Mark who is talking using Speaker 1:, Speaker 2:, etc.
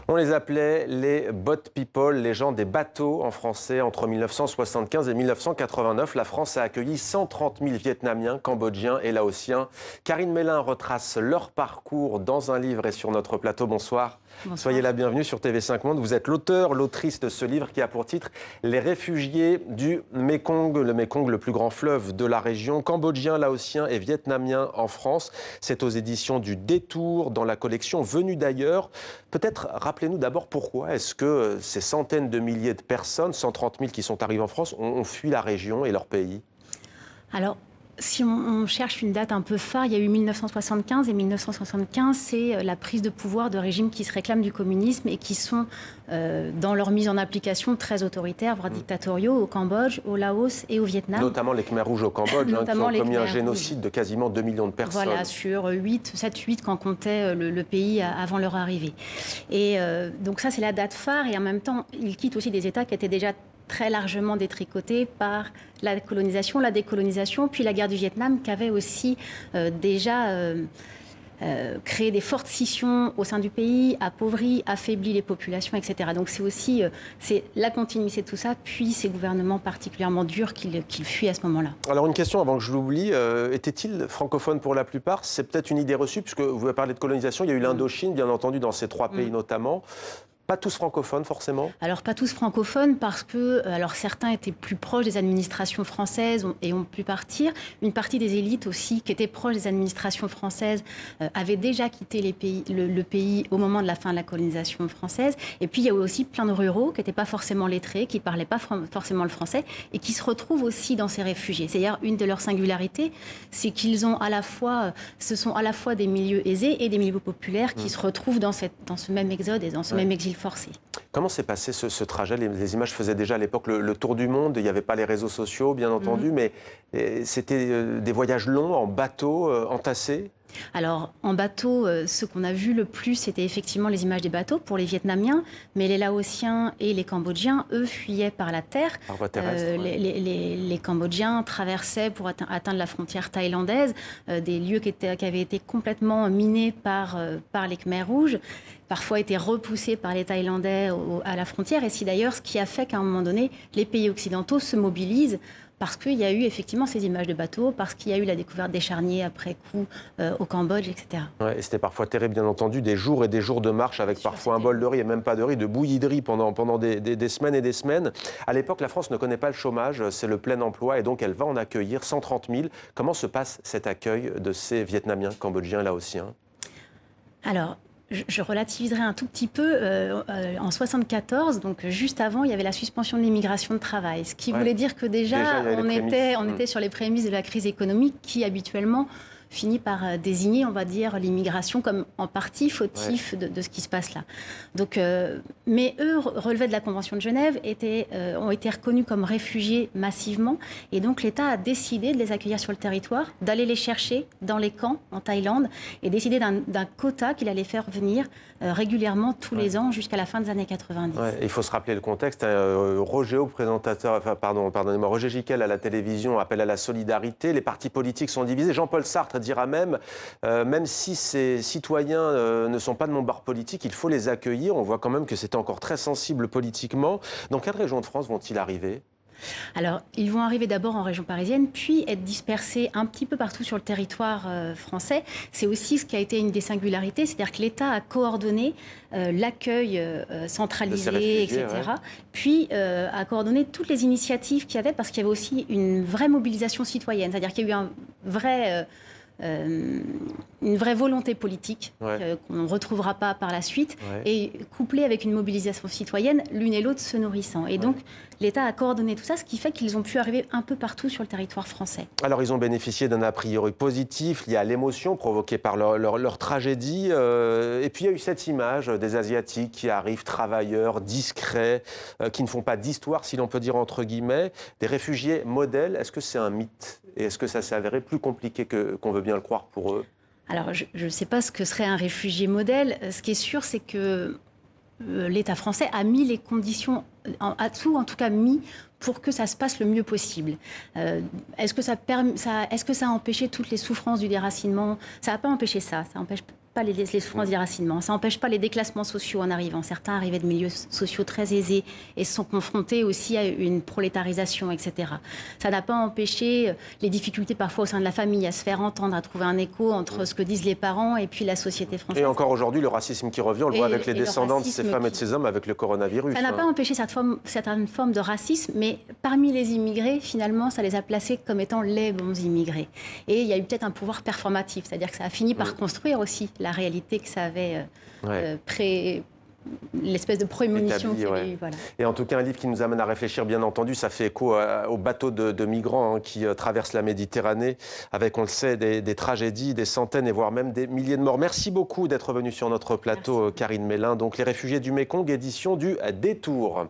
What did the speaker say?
Speaker 1: On les appelait les boat people, les gens des bateaux en français. Entre 1975 et 1989, la France a accueilli 130 000 Vietnamiens, Cambodgiens et Laotiens. Karine Mélin retrace leur parcours dans un livre et sur notre plateau. Bonsoir.
Speaker 2: Bonsoir.
Speaker 1: Soyez la bienvenue sur TV5 Monde. Vous êtes l'auteur, l'autrice de ce livre qui a pour titre « Les réfugiés du Mékong », le plus grand fleuve de la région, cambodgiens, laotiens et vietnamiens en France. C'est aux éditions du Détour dans la collection Venus d'ailleurs. Peut-être rappelez-nous d'abord pourquoi est-ce que ces centaines de milliers de personnes, 130 000 qui sont arrivées en France, ont fui la région et leur pays?
Speaker 2: Alors, si on cherche une date un peu phare, il y a eu 1975 et 1975, c'est la prise de pouvoir de régimes qui se réclament du communisme et qui sont, dans leur mise en application, très autoritaires, voire dictatoriaux, au Cambodge, au Laos et au Vietnam.
Speaker 1: Notamment les Khmers rouges au Cambodge, qui ont commis un génocide de quasiment 2 millions de personnes.
Speaker 2: Voilà, sur 7-8 quand comptait le pays avant leur arrivée. Et donc ça, c'est la date phare. Et en même temps, ils quittent aussi des États qui étaient déjà très largement détricotés par la colonisation, la décolonisation, puis la guerre du Vietnam qui avait aussi déjà créé des fortes scissions au sein du pays, appauvri, affaibli les populations, etc. Donc c'est aussi c'est la continuité de tout ça, puis ces gouvernements particulièrement durs qu'ils fuient à ce moment-là.
Speaker 1: Alors une question avant que je l'oublie, étaient-ils francophones pour la plupart? C'est peut-être une idée reçue, puisque vous avez parlé de colonisation, il y a eu l'Indochine, bien entendu, dans ces 3 pays notamment. Pas tous francophones, forcément?
Speaker 2: Alors, pas tous francophones, parce que certains étaient plus proches des administrations françaises et ont pu partir. Une partie des élites aussi, qui étaient proches des administrations françaises, avaient déjà quitté le pays au moment de la fin de la colonisation française. Et puis, il y a aussi plein de ruraux qui n'étaient pas forcément lettrés, qui ne parlaient pas forcément le français, et qui se retrouvent aussi dans ces réfugiés. C'est d'ailleurs une de leurs singularités, c'est qu'ils ont ce sont à la fois des milieux aisés et des milieux populaires qui se retrouvent dans ce même exode et dans ce même exil forcé.
Speaker 1: Comment s'est passé ce trajet? Les images faisaient déjà à l'époque le tour du monde. Il n'y avait pas les réseaux sociaux, bien entendu, mais c'était des voyages longs, en bateau, entassés?
Speaker 2: Alors, en bateau, ce qu'on a vu le plus, c'était effectivement les images des bateaux pour les Vietnamiens, mais les Laotiens et les Cambodgiens, eux, fuyaient par la terre.
Speaker 1: Par voie terrestre,
Speaker 2: les Cambodgiens traversaient pour atteindre la frontière thaïlandaise, des lieux qui avaient été complètement minés par les Khmers rouges, parfois étaient repoussés par les Thaïlandais à la frontière. Et c'est d'ailleurs ce qui a fait qu'à un moment donné, les pays occidentaux se mobilisent, parce qu'il y a eu effectivement ces images de bateaux, parce qu'il y a eu la découverte des charniers après coup au Cambodge, etc.
Speaker 1: Ouais, et c'était parfois terrible, bien entendu, des jours et des jours de marche avec parfois un bol de riz et même pas de riz, de bouillie de riz pendant des semaines et des semaines. À l'époque, la France ne connaît pas le chômage, c'est le plein emploi et donc elle va en accueillir 130 000. Comment se passe cet accueil de ces Vietnamiens, Cambodgiens, Laotiens?
Speaker 2: Alors, je relativiserai un tout petit peu. En 1974, donc juste avant, il y avait la suspension de l'immigration de travail. Ce qui voulait dire que déjà on était sur les prémices de la crise économique qui, habituellement, finit par désigner, on va dire, l'immigration comme en partie fautif de ce qui se passe là. Donc, mais eux relevaient de la Convention de Genève, ont été reconnus comme réfugiés massivement. Et donc l'État a décidé de les accueillir sur le territoire, d'aller les chercher dans les camps en Thaïlande et décider d'un quota qu'il allait faire venir régulièrement tous les ans jusqu'à la fin des années 90.
Speaker 1: Ouais, il faut se rappeler le contexte. Roger Roger Giquel à la télévision appelle à la solidarité. Les partis politiques sont divisés. Jean-Paul Sartre dira même si ces citoyens ne sont pas de mon bord politique, il faut les accueillir. On voit quand même que c'est encore très sensible politiquement. Dans quelle région de France vont-ils arriver?
Speaker 2: Alors, ils vont arriver d'abord en région parisienne, puis être dispersés un petit peu partout sur le territoire français. C'est aussi ce qui a été une des singularités, c'est-à-dire que l'État a coordonné l'accueil centralisé, etc. Ouais. Puis a coordonné toutes les initiatives qu'il y avait, parce qu'il y avait aussi une vraie mobilisation citoyenne. C'est-à-dire qu'il y a eu une vraie volonté politique qu'on ne retrouvera pas par la suite, et couplée avec une mobilisation citoyenne, l'une et l'autre se nourrissant. Et donc, l'État a coordonné tout ça, ce qui fait qu'ils ont pu arriver un peu partout sur le territoire français.
Speaker 1: Alors, ils ont bénéficié d'un a priori positif lié à l'émotion provoquée par leur tragédie. Et puis, il y a eu cette image des Asiatiques qui arrivent, travailleurs, discrets, qui ne font pas d'histoire, si l'on peut dire entre guillemets, des réfugiés modèles. Est-ce que c'est un mythe? Et est-ce que ça s'est avéré plus compliqué qu'on veut bien le croire pour eux?
Speaker 2: Alors, je ne sais pas ce que serait un réfugié modèle. Ce qui est sûr, c'est que l'État français a mis les conditions, a tout en tout cas mis pour que ça se passe le mieux possible. Est-ce que ça a empêché toutes les souffrances du déracinement? Ça n'a pas empêché ça. Ça empêche pas les souffrances d'iracinement, ça n'empêche pas les déclassements sociaux en arrivant. Certains arrivaient de milieux sociaux très aisés et se sont confrontés aussi à une prolétarisation, etc. Ça n'a pas empêché les difficultés parfois au sein de la famille à se faire entendre, à trouver un écho entre ce que disent les parents et puis la société française.
Speaker 1: Et encore aujourd'hui, le racisme qui revient, on le voit avec les descendants de ces femmes et de ces hommes avec le coronavirus.
Speaker 2: Ça n'a pas empêché certaines formes de racisme, mais parmi les immigrés, finalement, ça les a placés comme étant les bons immigrés. Et il y a eu peut-être un pouvoir performatif, c'est-à-dire que ça a fini par construire aussi la réalité que ça avait l'espèce de prémonition qu'il y avait eu. Voilà.
Speaker 1: Et en tout cas, un livre qui nous amène à réfléchir, bien entendu, ça fait écho aux bateaux de migrants qui traversent la Méditerranée, avec, on le sait, des tragédies, des centaines et voire même des milliers de morts. Merci beaucoup d'être venue sur notre plateau, Karine Mélin. Donc, Les réfugiés du Mékong, édition du Détour.